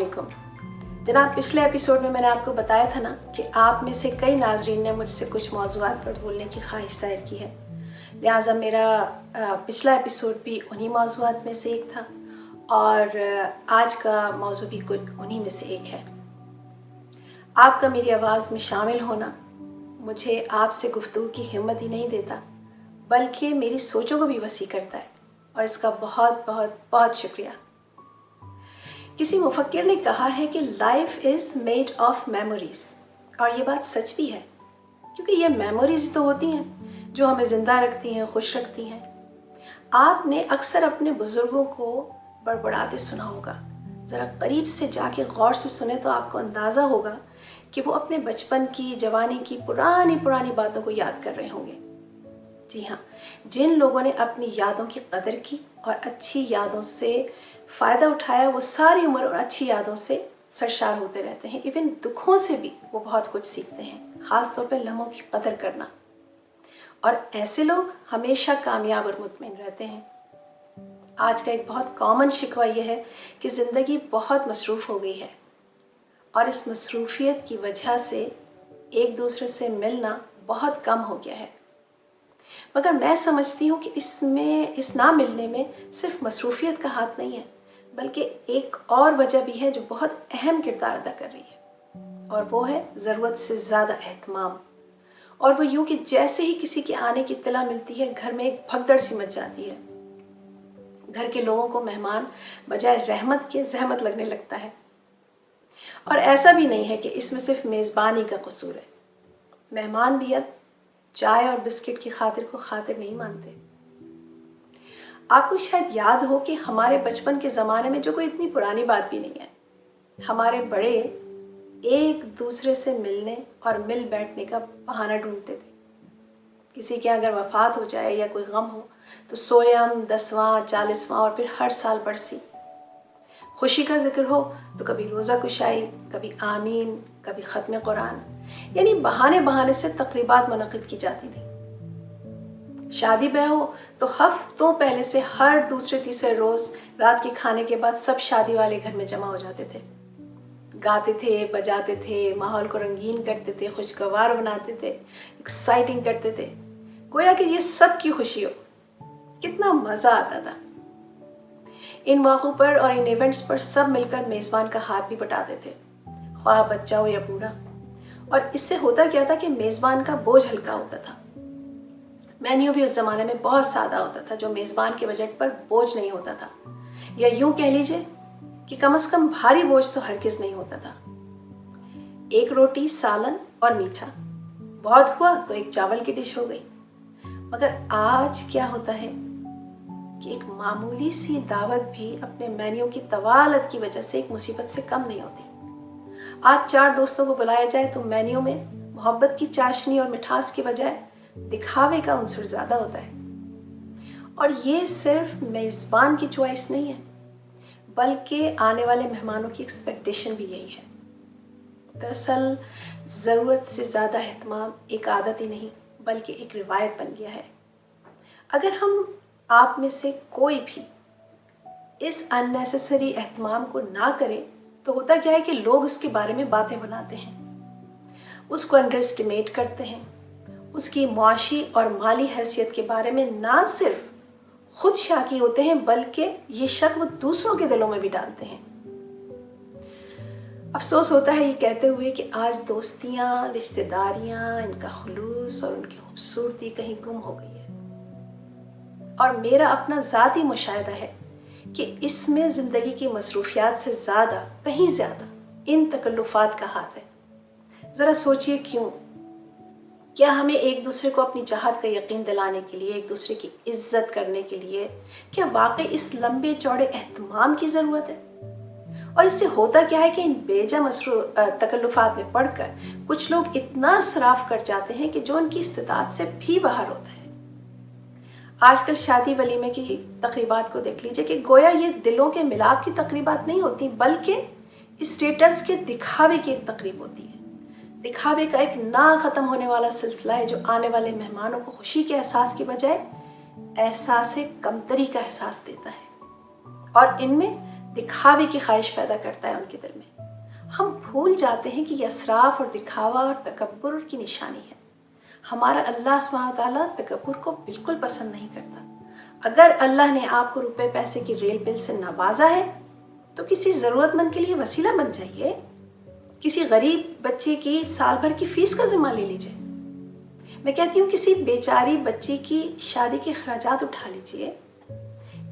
अस्सलामुअलैकुम जनाब। पिछले एपिसोड में मैंने आपको बताया था ना कि आप में से कई नाजरीन ने मुझसे कुछ मौज़ूआत पर बोलने की ख्वाहिश ज़ाहिर की है, लिहाजा मेरा पिछला एपिसोड भी उन्हीं मौज़ूआत में से एक था और आज का मौज़ू भी कुछ उन्हीं में से एक है। आपका मेरी आवाज़ में शामिल होना मुझे आपसे गुफ्तगू की हिम्मत ही नहीं देता, बल्कि मेरी सोचों को भी वसी करता है और इसका बहुत बहुत बहुत शुक्रिया। किसी मुफक्किर ने कहा है कि life is made of memories, और ये बात सच भी है, क्योंकि ये मेमोरीज़ तो होती हैं जो हमें ज़िंदा रखती हैं, खुश रखती हैं। आपने अक्सर अपने बुज़ुर्गों को बड़बड़ाते सुना होगा। ज़रा करीब से जाके गौर से सुने तो आपको अंदाज़ा होगा कि वो अपने बचपन की, जवानी की पुरानी पुरानी बातों को याद कर रहे होंगे। जी हाँ, जिन लोगों ने अपनी यादों की कदर की और अच्छी यादों से फ़ायदा उठाया, वो सारी उम्र और अच्छी यादों से सरशार होते रहते हैं। इवन दुखों से भी वो बहुत कुछ सीखते हैं, ख़ास तौर पे लम्हों की कदर करना। और ऐसे लोग हमेशा कामयाब और मुतमईन रहते हैं। आज का एक बहुत कॉमन शिकवा ये है कि ज़िंदगी बहुत मसरूफ़ हो गई है और इस मसरूफियत की वजह से एक दूसरे से मिलना बहुत कम हो गया है। मगर मैं समझती हूँ कि इस ना मिलने में सिर्फ मसरूफियत का हाथ नहीं है, बल्कि एक और वजह भी है जो बहुत अहम किरदार अदा कर रही है, और वो है ज़रूरत से ज़्यादा एहतमाम। और वो यूँ कि जैसे ही किसी के आने की इत्तला मिलती है, घर में एक भगदड़ सी मच जाती है। घर के लोगों को मेहमान बजाय रहमत के ज़हमत लगने लगता है। और ऐसा भी नहीं है कि इसमें सिर्फ मेज़बानी का कसूर है। मेहमान भी अब चाय और बिस्किट की खातिर को खातिर नहीं मानते। आपको शायद याद हो कि हमारे बचपन के ज़माने में, जो कोई इतनी पुरानी बात भी नहीं है, हमारे बड़े एक दूसरे से मिलने और मिल बैठने का बहाना ढूंढते थे। किसी के अगर वफ़ात हो जाए या कोई गम हो तो सोयम, 10वां, 40वां और फिर हर साल बरसी। खुशी का जिक्र हो तो कभी रोज़ा कुशाई, कभी आमीन, कभी ख़त्म कुरान, यानी बहाने बहाने से तकरीबात मुनक़िद की जाती थी। शादी ब्याह हो तो हफ्तों पहले से हर दूसरे तीसरे रोज़ रात के खाने के बाद सब शादी वाले घर में जमा हो जाते थे। गाते थे, बजाते थे, माहौल को रंगीन करते थे, खुशगवार बनाते थे, एक्साइटिंग करते थे, गोया कि ये सब की खुशी हो। कितना मज़ा आता था। इन मौक़ों पर और इन इवेंट्स पर सब मिलकर मेज़बान का हाथ भी बटाते थे, ख्वाह बच्चा हो या बूढ़ा। और इससे होता क्या था कि मेज़बान का बोझ हल्का होता था। मेन्यू भी उस ज़माने में बहुत सादा होता था, जो मेज़बान के बजट पर बोझ नहीं होता था, या यूँ कह लीजिए कि कम से कम भारी बोझ तो हरगिज़ नहीं होता था। एक रोटी, सालन और मीठा, बहुत हुआ तो एक चावल की डिश हो गई। मगर आज क्या होता है कि एक मामूली सी दावत भी अपने मेन्यू की तवालत की वजह से एक मुसीबत से कम नहीं होती। आज 4 दोस्तों को बुलाया जाए तो मेन्यू में मोहब्बत की चाशनी और मिठास की बजाय दिखावे का उन्सर ज़्यादा होता है। और ये सिर्फ मेज़बान की चॉइस नहीं है, बल्कि आने वाले मेहमानों की एक्सपेक्टेशन भी यही है। दरअसल ज़रूरत से ज़्यादा एहतमाम एक आदत ही नहीं, बल्कि एक रिवायत बन गया है। अगर हम आप में से कोई भी इस अननेसेसरी एहतमाम को ना करे तो होता क्या है कि लोग उसके बारे में बातें बनाते हैं, उसको अंडर एस्टिमेट करते हैं, उसकी मुआशी और माली हैसियत के बारे में ना सिर्फ खुद शाकी होते हैं, बल्कि ये शक वो दूसरों के दिलों में भी डालते हैं। अफसोस होता है ये कहते हुए कि आज दोस्तियाँ, रिश्तेदारियाँ, इनका खुलूस और उनकी खूबसूरती कहीं गुम हो गई है। और मेरा अपना ज़ाती मुशाहिदा है कि इसमें ज़िंदगी की मसरूफियात से ज़्यादा, कहीं ज़्यादा इन तकल्लुफ़ात का हाथ है। ज़रा सोचिए क्यों? क्या हमें एक दूसरे को अपनी चाहत का यकीन दिलाने के लिए, एक दूसरे की इज्जत करने के लिए, क्या वाकई इस लंबे चौड़े एहतमाम की ज़रूरत है? और इससे होता क्या है कि इन बेजा तकल्लुफ़ात में पढ़कर कुछ लोग इतना इसराफ कर जाते हैं कि जो उनकी इस्तिताअत से भी बाहर होता है। आजकल शादी वलीमे की तकरीबात को देख लीजिए कि गोया ये दिलों के मिलाप की तकरीबात नहीं होती, बल्कि स्टेटस के दिखावे की एक तकरीब होती है। दिखावे का एक ना ख़त्म होने वाला सिलसिला है, जो आने वाले मेहमानों को खुशी के एहसास की बजाय एहसास कमतरी का एहसास देता है। और इनमें دکھاوے کی خواہش پیدا کرتا ہے ان کے دل میں۔ ہم بھول جاتے ہیں کہ یہ اسراف اور دکھاوا اور تکبر کی نشانی ہے۔ ہمارا اللہ سبحانہ تعالیٰ تکبر کو بالکل پسند نہیں کرتا۔ اگر اللہ نے آپ کو روپے پیسے کی ریل بل سے نوازا ہے تو کسی ضرورت مند کے لیے وسیلہ بن جائیے، کسی غریب بچے کی سال بھر کی فیس کا ذمہ لے لیجئے۔ میں کہتی ہوں کسی بیچاری بچی کی شادی کے اخراجات اٹھا لیجئے۔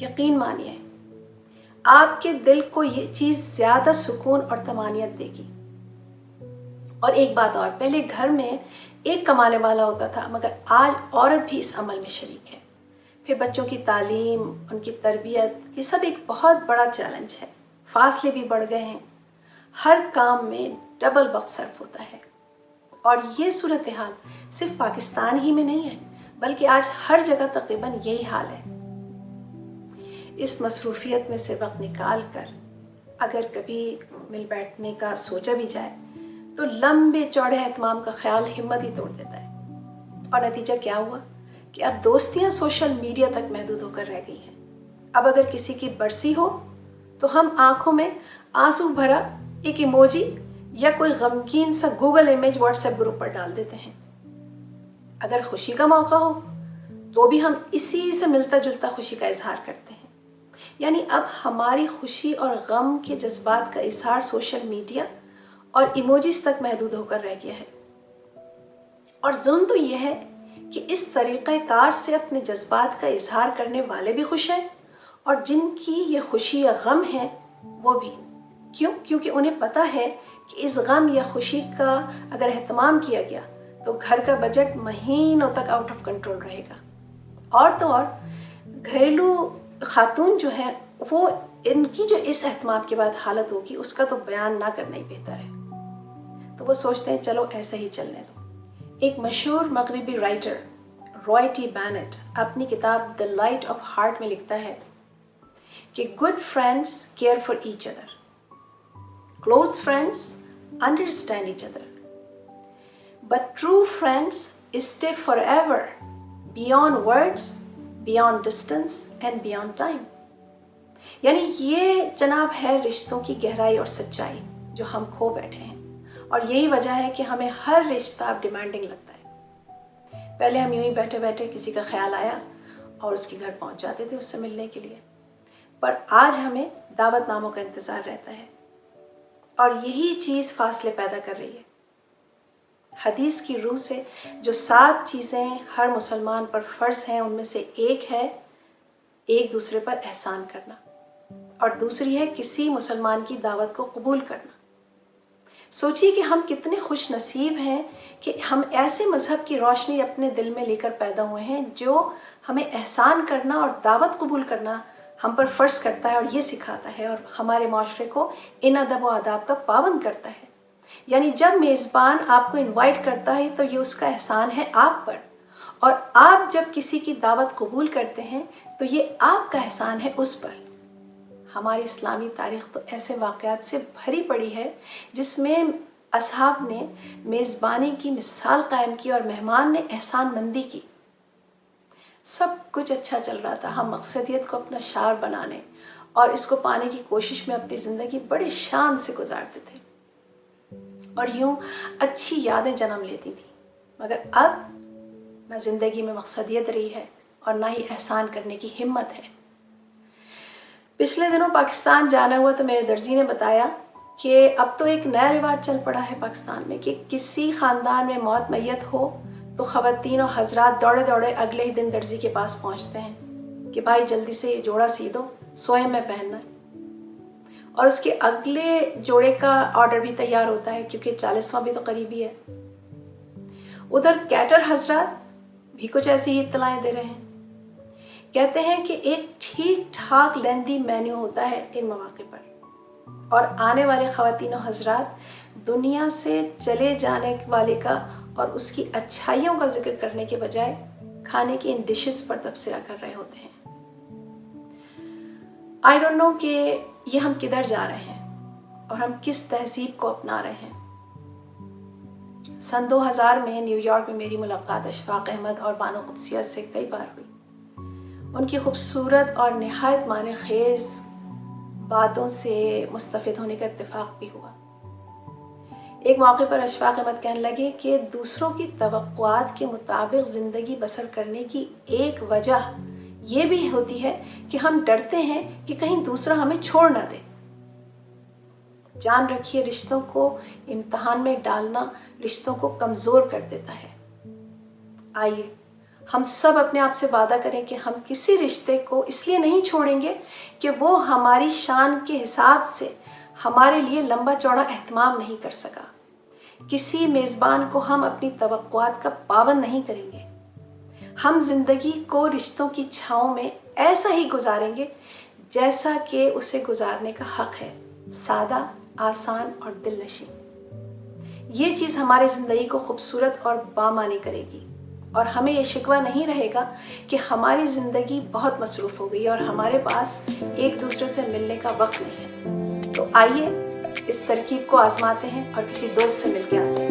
یقین مانیے آپ کے دل کو یہ چیز زیادہ سکون اور طمانینت دے گی۔ اور ایک بات اور، پہلے گھر میں ایک کمانے والا ہوتا تھا، مگر آج عورت بھی اس عمل میں شریک ہے۔ پھر بچوں کی تعلیم، ان کی تربیت، یہ سب ایک بہت بڑا چیلنج ہے۔ فاصلے بھی بڑھ گئے ہیں، ہر کام میں ڈبل وقت صرف ہوتا ہے۔ اور یہ صورتحال صرف پاکستان ہی میں نہیں ہے، بلکہ آج ہر جگہ تقریباً یہی حال ہے۔ اس مصروفیت میں سے وقت نکال کر اگر کبھی مل بیٹھنے کا سوچا بھی جائے تو لمبے چوڑے اہتمام کا خیال ہمت ہی توڑ دیتا ہے۔ اور نتیجہ کیا ہوا کہ اب دوستیاں سوشل میڈیا تک محدود ہو کر رہ گئی ہیں۔ اب اگر کسی کی برسی ہو تو ہم آنکھوں میں آنسو بھرا ایک ایموجی یا کوئی غمگین سا Google image WhatsApp group پر ڈال دیتے ہیں۔ اگر خوشی کا موقع ہو تو بھی ہم اسی سے ملتا جلتا خوشی کا اظہار کرتے ہیں۔ یعنی اب ہماری خوشی اور غم کے جذبات کا اظہار سوشل میڈیا اور ایموجیز تک محدود ہو کر رہ گیا ہے۔ اور ظلم تو یہ ہے کہ اس طریقہ کار سے اپنے جذبات کا اظہار کرنے والے بھی خوش ہیں اور جن کی یہ خوشی یا غم ہے وہ بھی۔ کیوں؟ کیونکہ انہیں پتہ ہے کہ اس غم یا خوشی کا اگر اہتمام کیا گیا تو گھر کا بجٹ مہینوں تک آؤٹ آف کنٹرول رہے گا۔ اور تو اور گھریلو خاتون جو ہیں وہ ان کی جو اس اہتمام کے بعد حالت ہوگی اس کا تو بیان نہ کرنا ہی بہتر ہے۔ تو وہ سوچتے ہیں چلو ایسے ہی چلنے دو۔ ایک مشہور مغربی رائٹر روائے ٹی بینٹ اپنی کتاب دی لائٹ آف ہارٹ میں لکھتا ہے کہ good friends care for each other, close friends understand each other, but true friends stay forever beyond words, beyond distance and beyond time. یعنی یہ جناب ہے رشتوں کی گہرائی اور سچائی جو ہم کھو بیٹھے ہیں، اور یہی وجہ ہے کہ ہمیں ہر رشتہ اب ڈیمانڈنگ لگتا ہے۔ پہلے ہم یوں ہی بیٹھے بیٹھے کسی کا خیال آیا اور اس کے گھر پہنچ جاتے تھے اس سے ملنے کے لیے، پر آج ہمیں دعوت ناموں کا انتظار رہتا ہے، اور یہی چیز فاصلے پیدا کر رہی ہے۔ حدیث کی روح سے جو 7 چیزیں ہر مسلمان پر فرض ہیں ان میں سے ایک ہے ایک دوسرے پر احسان کرنا، اور دوسری ہے کسی مسلمان کی دعوت کو قبول کرنا۔ سوچیے کہ ہم کتنے خوش نصیب ہیں کہ ہم ایسے مذہب کی روشنی اپنے دل میں لے کر پیدا ہوئے ہیں جو ہمیں احسان کرنا اور دعوت قبول کرنا ہم پر فرض کرتا ہے اور یہ سکھاتا ہے، اور ہمارے معاشرے کو ان ادب و آداب کا پابند کرتا ہے۔ یعنی جب میزبان آپ کو انوائٹ کرتا ہے تو یہ اس کا احسان ہے آپ پر، اور آپ جب کسی کی دعوت قبول کرتے ہیں تو یہ آپ کا احسان ہے اس پر۔ ہماری اسلامی تاریخ تو ایسے واقعات سے بھری پڑی ہے جس میں اصحاب نے میزبانی کی مثال قائم کی اور مہمان نے احسان مندی کی۔ سب کچھ اچھا چل رہا تھا، ہم مقصدیت کو اپنا شعار بنانے اور اس کو پانے کی کوشش میں اپنی زندگی بڑے شان سے گزارتے تھے اور یوں اچھی یادیں جنم لیتی تھیں، مگر اب نہ زندگی میں مقصدیت رہی ہے اور نہ ہی احسان کرنے کی ہمت ہے۔ پچھلے دنوں پاکستان جانا ہوا تو میرے درزی نے بتایا کہ اب تو ایک نیا رواج چل پڑا ہے پاکستان میں کہ کسی خاندان میں موت میت ہو تو خواتین و حضرات دوڑے دوڑے اگلے ہی دن درزی کے پاس پہنچتے ہیں کہ بھائی جلدی سے یہ جوڑا سی دو، سوئے میں پہننا ہے، اور اس کے اگلے جوڑے کا آرڈر بھی تیار ہوتا ہے کیونکہ 40واں بھی تو قریبی ہے۔ ادھر کیٹر حضرات بھی کچھ ایسی ہی اطلاعیں دے رہے ہیں، کہتے ہیں کہ ایک ٹھیک ٹھاک لیندی مینیو ہوتا ہے ان مواقع پر، اور آنے والے خواتین و حضرات دنیا سے چلے جانے والے کا اور اس کی اچھائیوں کا ذکر کرنے کے بجائے کھانے کی ان ڈشز پر تبصرہ کر رہے ہوتے ہیں۔ آئی ڈونٹ نو کہ یہ ہم کدھر جا رہے ہیں اور ہم کس تہذیب کو اپنا رہے ہیں۔ سن 2000 میں نیو یارک میں میری ملاقات اشفاق احمد اور بانو قدسیہ سے کئی بار ہوئی۔ ان کی خوبصورت اور نہایت معنی خیز बातों से मुस्तफ़िद होने का इत्तेफाक भी हुआ। एक मौके पर अशफाक अहमद कहने लगे कि दूसरों की तवक्कुआत के मुताबिक ज़िंदगी बसर करने की एक वजह ये भी होती है कि हम डरते हैं कि कहीं दूसरा हमें छोड़ ना दे। जान रखिए, रिश्तों को इम्तिहान में डालना रिश्तों को कमज़ोर कर देता है। आइए हम सब अपने आप से वादा करें कि हम किसी रिश्ते को इसलिए नहीं छोड़ेंगे कि वो हमारी शान के हिसाब से हमारे लिए लंबा चौड़ा एहतमाम नहीं कर सका। किसी मेज़बान को हम अपनी तवक्कुआत का पाबंद नहीं करेंगे। हम जिंदगी को रिश्तों की छाँव में ऐसा ही गुजारेंगे जैसा कि उसे गुजारने का हक है, सादा, आसान और दिलनशीं। ये चीज़ हमारी ज़िंदगी को खूबसूरत और बामानी करेगी और हमें ये शिकवा नहीं रहेगा कि हमारी ज़िंदगी बहुत मसरूफ़ हो गई और हमारे पास एक दूसरे से मिलने का वक्त नहीं है। तो आइए इस तरकीब को आजमाते हैं और किसी दोस्त से मिल के आते हैं।